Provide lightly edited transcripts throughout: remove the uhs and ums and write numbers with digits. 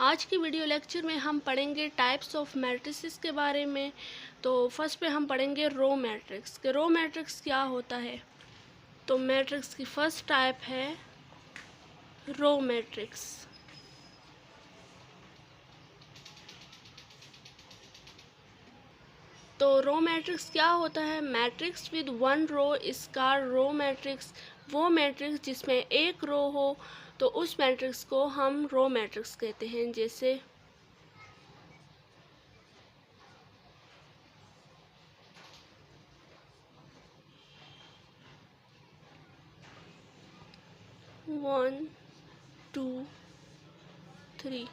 आज की video lecture में हम पढ़ेंगे टाइप्स ऑफ मैट्रिसेस के बारे में। तो फर्स्ट पे हम पढ़ेंगे रो मैट्रिक्स के रो मैट्रिक्स क्या होता है। तो मैट्रिक्स की फर्स्ट टाइप है रो मैट्रिक्स। तो रो मैट्रिक्स क्या होता है? Matrix with one row is called row matrix. वो मैट्रिक्स जिसमें एक रो हो तो उस मैट्रिक्स को हम रो मैट्रिक्स कहते हैं। जैसे 1 2 3।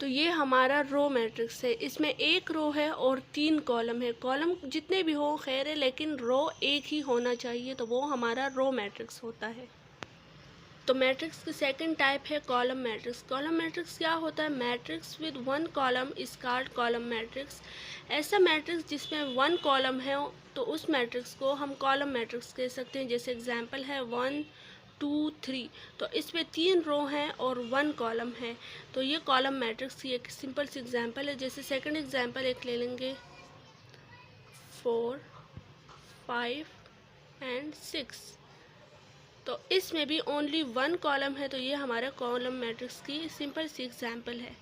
तो ये हमारा रो मैट्रिक्स है। इसमें एक रो है और 3 कॉलम है। कॉलम जितने भी हो खैर है, लेकिन रो एक ही होना चाहिए, तो वो हमारा रो मैट्रिक्स होता है। तो मैट्रिक्स की सेकंड टाइप है कॉलम मैट्रिक्स। कॉलम मैट्रिक्स क्या होता है? Matrix with one column is called column matrix. ऐसा मैट्रिक्स जिसमें वन कॉलम है तो उस मैट्रिक्स को हम कॉलम मैट्रिक्स कह सकते हैं। जैसे एग्जांपल है 1 2 3। तो इसमें 3 रो हैं और 1 कॉलम है, तो ये कॉलम मैट्रिक्स की एक सिंपल सी एग्जांपल है। जैसे सेकंड एग्जांपल एक ले लेंगे 4 5 एंड 6। तो इसमें भी ओनली 1 कॉलम है, तो ये हमारा कॉलम मैट्रिक्स की सिंपल सी एग्जांपल है।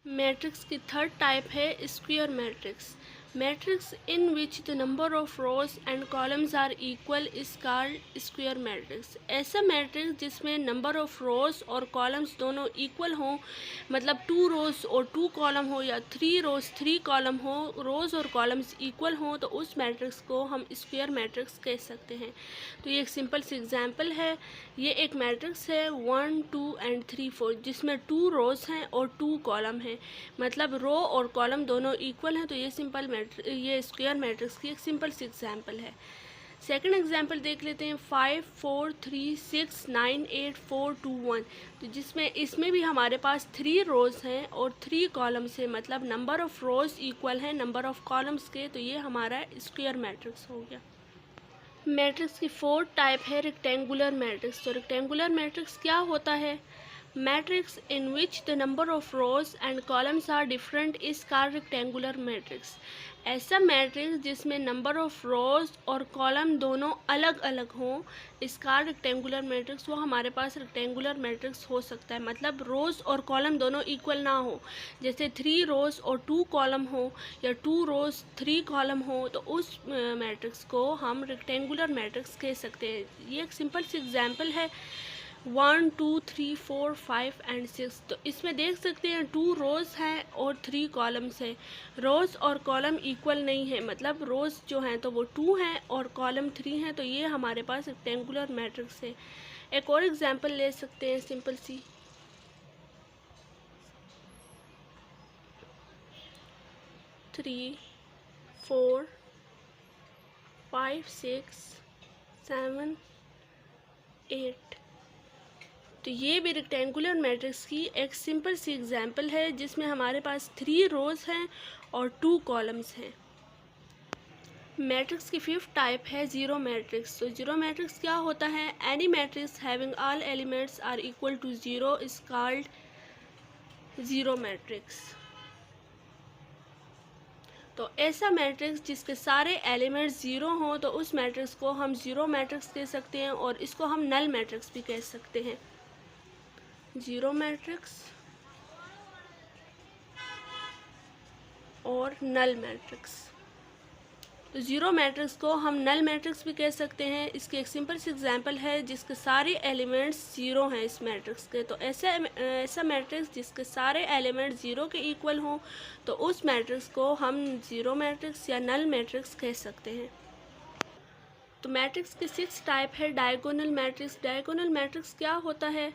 मैट्रिक्स की थर्ड टाइप है square matrix. Matrix in which the number of rows and columns are equal is called square matrix. ऐसा मैट्रिक्स जिसमें नंबर ऑफ रोज और कॉलम्स दोनों इक्वल हों, मतलब 2 रोज और 2 कॉलम हो या 3 रोज 3 कॉलम हो, रोज और कॉलम्स इक्वल हों, तो उस मैट्रिक्स को हम स्क्वायर मैट्रिक्स कह सकते हैं। तो ये एक सिंपल सी एग्जांपल है। ये एक मैट्रिक्स है 1 2 एंड 3 4 जिसमें 2 रोज हैं और 2 कॉलम हैं, मतलब रो और कॉलम दोनों इक्वल हैं। तो ये स्क्वायर मैट्रिक्स की एक सिंपल सी एग्जांपल है। सेकंड एग्जांपल देख लेते हैं 5 4 3 6 9 8 4 2 1। तो इसमें भी हमारे पास 3 रोज हैं और 3 कॉलम्स हैं, मतलब नंबर ऑफ रोज इक्वल है नंबर ऑफ कॉलम्स के, तो ये हमारा स्क्वायर मैट्रिक्स हो गया। मैट्रिक्स की फोर्थ टाइप है रेक्टेंगुलर मैट्रिक्स। तो रेक्टेंगुलर मैट्रिक्स क्या होता है? Matrix in which the number of rows and columns are different is called rectangular matrix. ऐसा मैट्रिक्स जिसमें नंबर ऑफ रोज और कॉलम दोनों अलग अलग हों इस कॉल्ड रेक्टेंगुलर मैट्रिक्स। वो हमारे पास रेक्टेंगुलर मैट्रिक्स हो सकता है, मतलब रोज और कॉलम दोनों इक्वल ना हो। जैसे 3 रोज और 2 कॉलम हो या 2 रोज 3 कॉलम हो, तो उस मैट्रिक्स को हम रेक्टेंगुलर मैट्रिक्स कह सकते हैं। ये एक सिंपल सी एग्जांपल है 1 2 3 4 5 एंड 6। तो इसमें देख सकते हैं 2 रोज हैं और 3 कॉलम्स हैं। रोज और कॉलम इक्वल नहीं है, मतलब रोज जो हैं तो वो 2 हैं और कॉलम 3 हैं, तो ये हमारे पास रेक्टेंगुलर मैट्रिक्स है। एक और एग्जांपल ले सकते हैं सिंपल सी 3 4 5 6 7 8। तो ये भी रेक्टेंगुलर मैट्रिक्स की एक सिंपल सी एग्जांपल है जिसमें हमारे पास 3 रोज हैं और 2 कॉलम्स हैं। मैट्रिक्स की फिफ्थ टाइप है जीरो मैट्रिक्स। तो जीरो मैट्रिक्स क्या होता है? Any matrix having all elements are equal to zero is called zero matrix. तो ऐसा मैट्रिक्स जिसके सारे एलिमेंट्स ज़ीरो हों तो उस मैट्रिक्स को हम ज़ीरो मैट्रिक्स कह सकते हैं, और इसको हम नल मैट्रिक्स भी कह सकते हैं। जीरो मैट्रिक्स और नल मैट्रिक्स। तो जीरो मैट्रिक्स को हम नल मैट्रिक्स भी कह सकते हैं। इसकी एक सिंपल सी एग्जांपल है जिसके सारे एलिमेंट्स ज़ीरो हैं इस मैट्रिक्स के। तो ऐसा मैट्रिक्स जिसके सारे एलिमेंट्स ज़ीरो के इक्वल हों तो उस मैट्रिक्स को हम ज़ीरो मैट्रिक्स या नल मैट्रिक्स कह सकते हैं। तो मैट्रिक्स की सिक्स टाइप है डायगोनल मैट्रिक्स। डायगोनल मैट्रिक्स क्या होता है?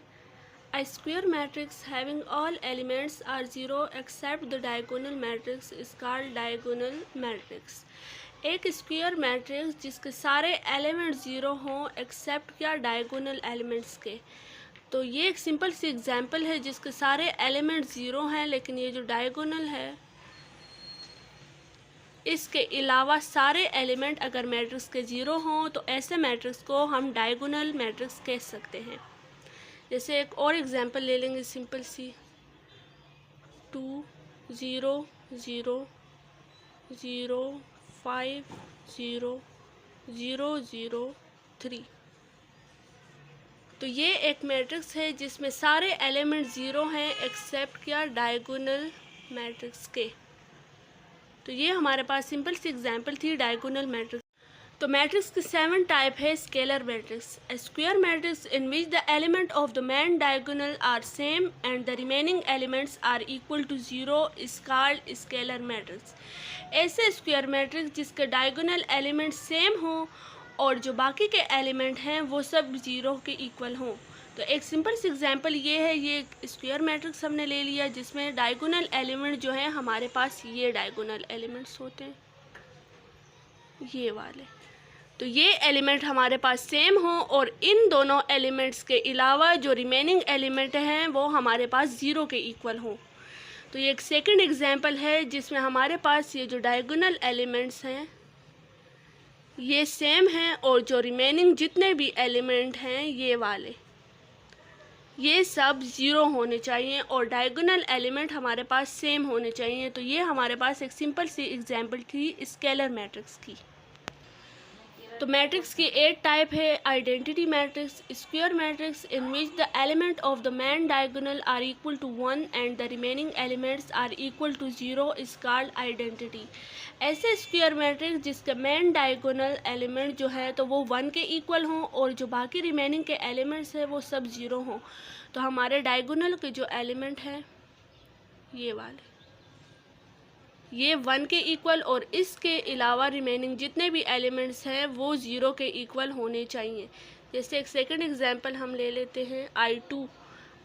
A square matrix having all elements are zero except the diagonal matrix is called diagonal matrix। एक स्क्वायर मैट्रिक्स जिसके सारे एलिमेंट ज़ीरो हों एक्सेप्ट क्या? डायगोनल एलिमेंट्स के। तो ये एक सिंपल सी एग्जांपल है जिसके सारे एलिमेंट ज़ीरो हैं, लेकिन ये जो डायगोनल है इसके अलावा सारे एलिमेंट अगर मैट्रिक्स के ज़ीरो हों तो ऐसे मैट्रिक्स को हम डायगोनल मैट्रिक्स कह सकते हैं। जैसे एक और एग्जांपल ले लेंगे सिंपल सी 2 0 0 0 5 0 0 0 3। तो ये एक मैट्रिक्स है जिसमें सारे एलिमेंट ज़ीरो हैं एक्सेप्ट क्या, डायगोनल मैट्रिक्स के। तो ये हमारे पास सिंपल सी एग्जांपल थी डायगोनल मैट्रिक्स। तो मैट्रिक्स की 7 टाइप है scalar matrix. A square matrix in which the element of the main diagonal are same and the remaining elements are equal to 0 is called scalar matrix. ऐसे square matrix जिसके diagonal element same हों और जो बाकी के element हैं वो सब 0 के इक्वल हों। तो एक सिंपल सी एग्जांपल ये है, ये स्क्वायर मैट्रिक्स हमने ले लिया जिसमें डायगोनल एलिमेंट जो है हमारे पास ये डायगोनल एलिमेंट्स होते हैं, ये वाले। तो ये एलिमेंट हमारे पास सेम हो और इन दोनों एलिमेंट्स के अलावा जो रिमेनिंग एलिमेंट हैं वो हमारे पास 0 के इक्वल हों। तो ये एक सेकंड एग्जांपल है जिसमें हमारे पास ये जो डायगोनल एलिमेंट्स हैं ये सेम हैं और जो रिमेनिंग जितने भी एलिमेंट हैं ये वाले ये सब 0 होने चाहिए और डायगोनल एलिमेंट हमारे पास सेम होने चाहिए। तो ये हमारे पास एक सिंपल सी एग्जांपल थी स्केलर मैट्रिक्स की। तो मैट्रिक्स की 8 टाइप है। Identity matrix, square matrix in which the element of the main diagonal are equal to 1 and the remaining elements are equal to 0 is called identity. ऐसे square matrix जिसके main diagonal element जो है तो वो 1 के equal हों और जो बाकी रिमेनिंग के एलिमेंट्स हैं वो सब 0 हों। तो हमारे डायगोनल के जो एलिमेंट हैं ये वाले ये 1 के इक्वल और इसके अलावा रिमेनिंग जितने भी एलिमेंट्स हैं वो 0 के इक्वल होने चाहिए। जैसे एक सेकंड एग्जांपल हम ले लेते हैं I2।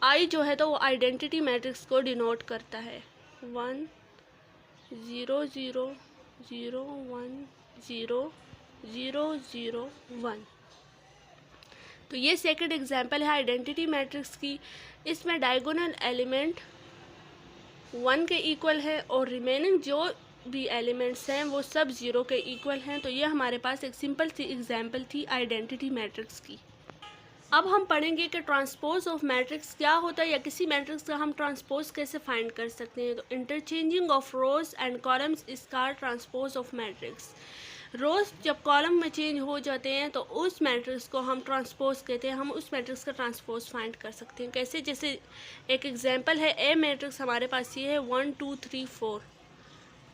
I जो है तो वो आइडेंटिटी मैट्रिक्स को डिनोट करता है 1 0 0 0 1 0 0 0 1। तो ये सेकंड एग्जांपल है आइडेंटिटी मैट्रिक्स की। इसमें डायगोनल एलिमेंट 1 के इक्वल है और रिमेनिंग जो भी एलिमेंट्स हैं वो सब 0 के इक्वल हैं। तो ये हमारे पास एक सिंपल सी एग्जांपल थी आइडेंटिटी मैट्रिक्स की। अब हम पढ़ेंगे कि ट्रांसपोज ऑफ मैट्रिक्स क्या होता है या किसी मैट्रिक्स का हम ट्रांसपोज कैसे फाइंड कर सकते हैं। तो interchanging of rows and columns is called transpose of matrix. Rows जब कॉलम में चेंज हो जाते हैं तो उस मैट्रिक्स को हम ट्रांसपोज कहते हैं। हम उस मैट्रिक्स का ट्रांसपोज फाइंड कर सकते हैं कैसे, जैसे एक एग्जांपल है ए मैट्रिक्स हमारे पास ये है 1 2 3 4।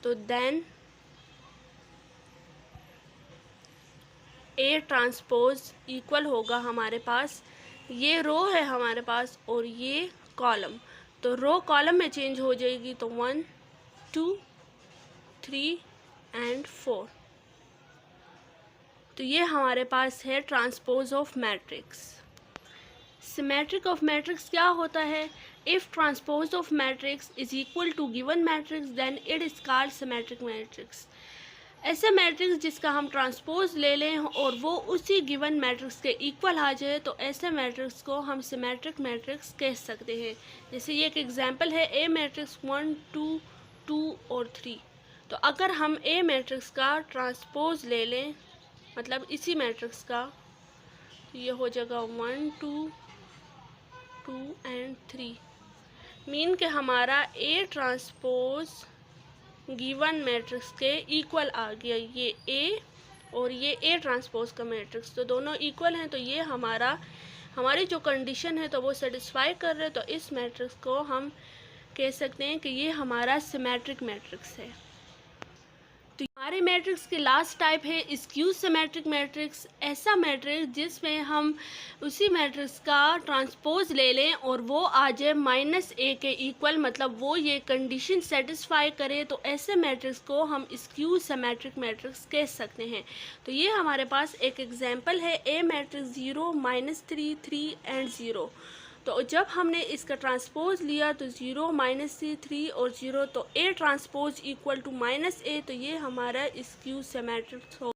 तो देन ए ट्रांसपोज इक्वल होगा हमारे पास ये रो है हमारे पास और ये कॉलम। तो रो कॉलम में चेंज हो जाएगी तो 1 2 3 एंड 4। तो ये हमारे पास है transpose of matrix. Symmetric of matrix क्या होता है? If transpose of matrix is equal to given matrix then it is called symmetric matrix. ऐसे मैट्रिक्स जिसका हम ट्रांसपोज ले लें और वो उसी गिवन मैट्रिक्स के इक्वल आ जाए तो ऐसे मैट्रिक्स को हम सिमेट्रिक मैट्रिक्स कह सकते हैं। जैसे ये एक एग्जांपल है ए मैट्रिक्स 1 2 2 और 3। तो अगर हम ए मैट्रिक्स का ट्रांसपोज ले लें मतलब इसी मैट्रिक्स का, तो ये हो जाएगा 1 2 2 एंड 3। मीन के हमारा ए ट्रांसपोज गिवन मैट्रिक्स के इक्वल आ गया। ये ए और ये ए ट्रांसपोज का मैट्रिक्स तो दोनों इक्वल हैं। तो ये हमारी जो कंडीशन है तो वो सेटिस्फाई कर रहे हैं। तो इस मैट्रिक्स को हम कह सकते हैं कि ये हमारा सिमेट्रिक मैट्रिक्स है। तो हमारे मैट्रिक्स के लास्ट टाइप है स्क्यू सिमेट्रिक मैट्रिक्स। ऐसा मैट्रिक्स जिसमें हम उसी मैट्रिक्स का ट्रांसपोज ले लें और वो आ जाए -a के इक्वल, मतलब वो ये कंडीशन सेटिस्फाई करे। तो ऐसे मैट्रिक्स को हम स्क्यू सिमेट्रिक मैट्रिक्स कह सकते हैं। तो ये हमारे पास एक एग्जांपल है ए मैट्रिक्स 0 -3 3 एंड 0। तो जब हमने इसका ट्रांसपोज लिया तो 0 -3 3 और 0 तो A transpose equal to -a। तो ये हमारा स्क्यू सिमेट्रिक हो।